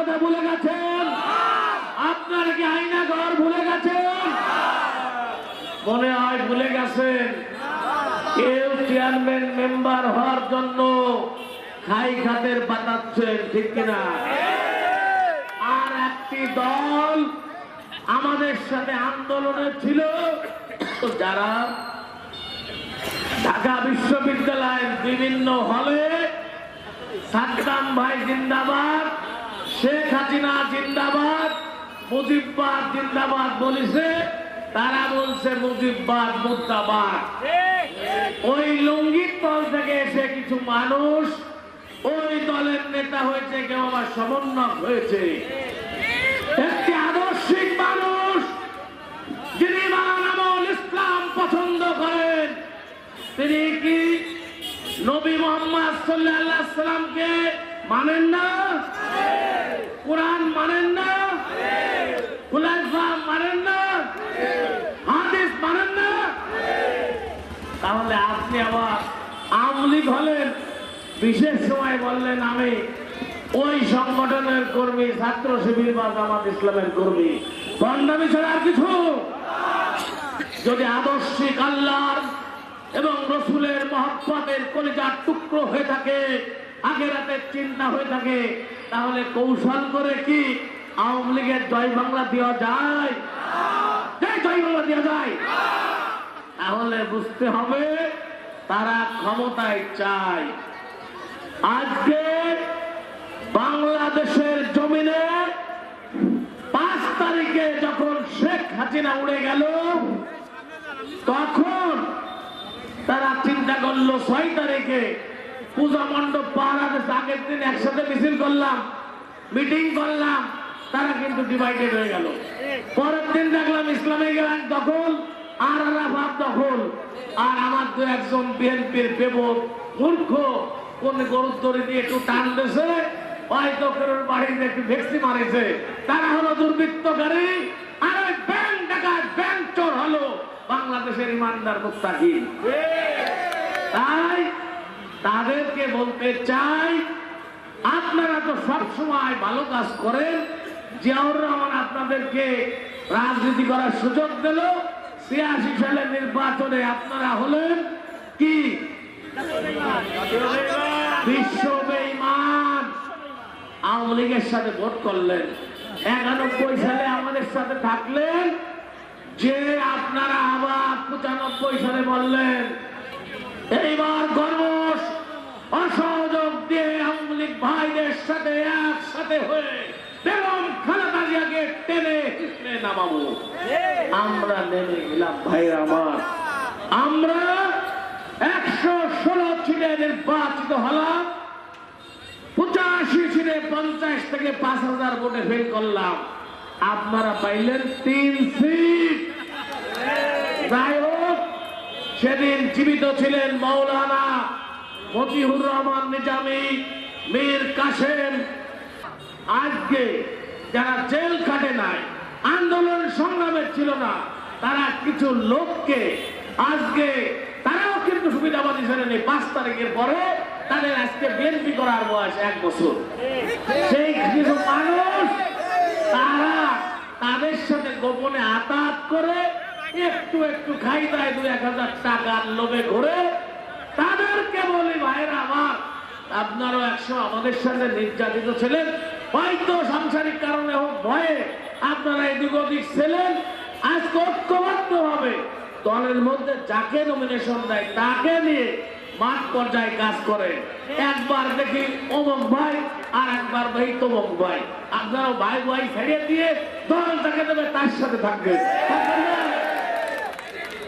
কথা ভুলে গেছেন? আপনারা কি আয়না ঘর ভুলে গেছেন? মনে হয় ভুলে গেছেন। কেউ চেয়ারম্যান মেম্বার হওয়ার জন্য খাই খাতের পাঠাচ্ছেন, ঠিক কিনা? আর একটি দল আমাদের সাথে আন্দোলনে ছিল, যারা ঢাকা বিশ্ববিদ্যালয়ের বিভিন্ন হলে সাদ্দাম ভাই জিন্দাবাদ, শেখ হাসিনা জিন্দাবাদ, মুজিববাদ জিন্দাবাদ বলেছে, তারা বলছে মুজিববাদ মুর্দাবাদ। ওই লুঙ্গির দল থেকে এসে কিছু মানুষ ওই দলের নেতা হয়েছে, কেউ আবার সমন্বয় হয়েছে। একটি আদর্শিক মানুষ যিনি মাওলানা ইসলাম পছন্দ করেন, তিনি কি নবী মুহাম্মদ সাল্লাল্লাহু আলাইহি সাল্লামকে মানেন না? কোরআন মানেন না? খুলাফা মানেন না? হাদিস মানেন না? তাহলে আপনি আবার আওয়ামী লীগ হলেন, বিশেষ সময় বললেন আমি ওই সংগঠনের কর্মী, ছাত্র শিবির বা জামাত ইসলামের কর্মী। ভণ্ডামি ছাড়া আর কিছু? যদি আদর্শিক আল্লাহর এবং রসুলের মহব্বতের কলিজার টুকরো হয়ে থাকে, আখিরাতের চিন্তা হয়ে থাকে, তাহলে কৌশল করে কি আওয়ামী লীগের জয় বাংলা দেওয়া যায়? জয় বাংলা দেওয়া যায়? তাহলে বুঝতে হবে তারা ক্ষমতায় চায়। আজকে বাংলাদেশের জমিনে 5 তারিখে যখন শেখ হাসিনা উড়ে গেল, তখন তারা চিন্তা করলো 6 তারিখে পূজা মণ্ডপ পাহারা দিতে, আগের দিন একসাথে মিছিল করলাম, মিটিং করলাম, তারা কিন্তু ডিভাইডেড হয়ে গেল। পরের দিন দেখলাম ইসলামিক ব্যাংক দখল, আর আরাফাত দখল, আর আমার তো একজন বিএনপির বেবক মূর্খ কোন গরুর দড়ি দিয়ে একটু টান দিয়েছে, হয়তো কারোর বাড়িতে একটু ভেক্সি মারেছে, তারা হলো দুর্বৃত্তকারী। আর ওই ব্যাংক ডাকাত, ব্যাংক চোর হলো বাংলাদেশের ইমানদার মুত্তাকিন। তাই তাদেরকে বলতে চাই, আপনারা তো সবসময় ভালো কাজ করেন। জিয়াউর রহমান আপনাদেরকে রাজনীতি করার সুযোগ দিল। 86 সালের নির্বাচনে আপনারা হলেন কি? বিশ্ব বেঈমান। আওয়ামী লীগের সাথে ভোট করলেন। 91 সালে আমাদের সাথে থাকলেন, যে আপনারা আবার 95 সালে বললেন এইবার গণস অসহযোগ দিয়ে আওয়ামী লীগ ভাইদের সাথে একসাথে হয়ে বেগম খালেদা জিয়াকে টেনে হিসলে নামাবো। আমরা নেমে গেলাম ভাইরা আমার। আমরা 116 সিটে নির্বাচিত হলাম, 85 সিটে 50 থেকে 5000 ভোটে ফেল করলাম। আপনারা পাইলেন 3 সিট। যাই হোক, সেদিন জীবিত ছিলেন মাওলানা মতিউর রহমান নিজামী, মীর কাসেম। আজকে যারা জেল কাটে নাই, আন্দোলন সংগ্রামে ছিল না, তারা কিছু লোককে আজকে তারাও কিন্তু সুবিধাবাদী ছিলেন। 5 তারিখের পরে তাদের আজকে বিএনপি করার বয়স 1 বছর। সেই কিছু মানুষ তারা তাদের সাথে গোপনে আতাত করে একটু একটু খাই দেয়, 2-1000 টাকার লোভে ঘুরে। তাদেরকে বলি ভাইরা আমার, আপনারও 100 আমাদের সাথে নির্যাতিত ছিলেন, হয়তো সাংসারিক কারণে হোক, ভয়ে আপনারা এদিক ওদিক ছিলেন। আজকে ঐক্যবদ্ধ হবে, দলের মধ্যে যাকে নমিনেশন দেয় তাকে নিয়ে মাঠ পর্যায়ে কাজ করে। একবার দেখি অমুক ভাই, আর একবার ভাই তমুক ভাই। আপনারাও ভাই ভাই ছেড়ে দিয়ে দল যাকে দেবে তার সাথে থাকবে।